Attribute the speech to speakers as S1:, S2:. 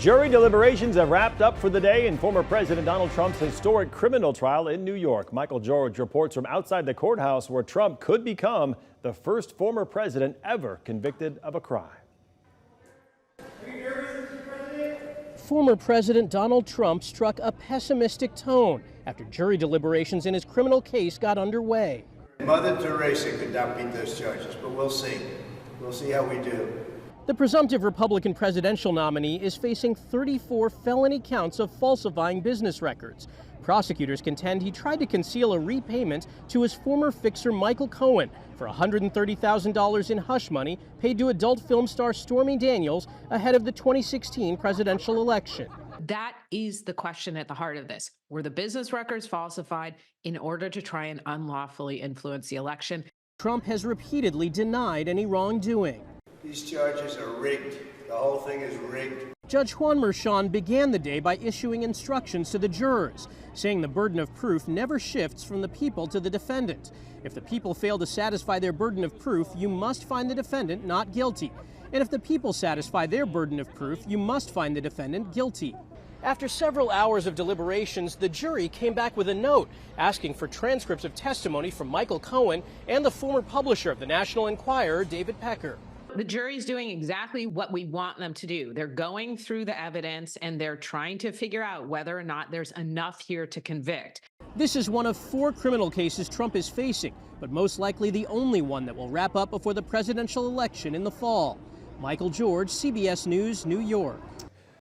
S1: Jury deliberations have wrapped up for the day in former President Donald Trump's historic criminal trial in New York. Michael George reports from outside the courthouse where Trump could become the first former president ever convicted of a crime.
S2: Former President Donald Trump struck a pessimistic tone after jury deliberations in his criminal case got underway.
S3: Mother Teresa could not beat those charges, but we'll see. We'll see how we do.
S2: The presumptive Republican presidential nominee is facing 34 felony counts of falsifying business records. Prosecutors contend he tried to conceal a repayment to his former fixer Michael Cohen for $130,000 in hush money paid to adult film star Stormy Daniels ahead of the 2016 presidential election.
S4: That is the question at the heart of this. Were the business records falsified in order to try and unlawfully influence the election?
S2: Trump has repeatedly denied any wrongdoing.
S3: These charges are rigged. The whole thing is rigged.
S2: Judge Juan Merchan began the day by issuing instructions to the jurors, saying the burden of proof never shifts from the people to the defendant. If the people fail to satisfy their burden of proof, you must find the defendant not guilty. And if the people satisfy their burden of proof, you must find the defendant guilty. After several hours of deliberations, the jury came back with a note asking for transcripts of testimony from Michael Cohen and the former publisher of the National Enquirer, David Pecker.
S4: The jury's doing exactly what we want them to do. They're going through the evidence and they're trying to figure out whether or not there's enough here to convict.
S2: This is one of 4 criminal cases Trump is facing, but most likely the only one that will wrap up before the presidential election in the fall. Michael George, CBS News, New York.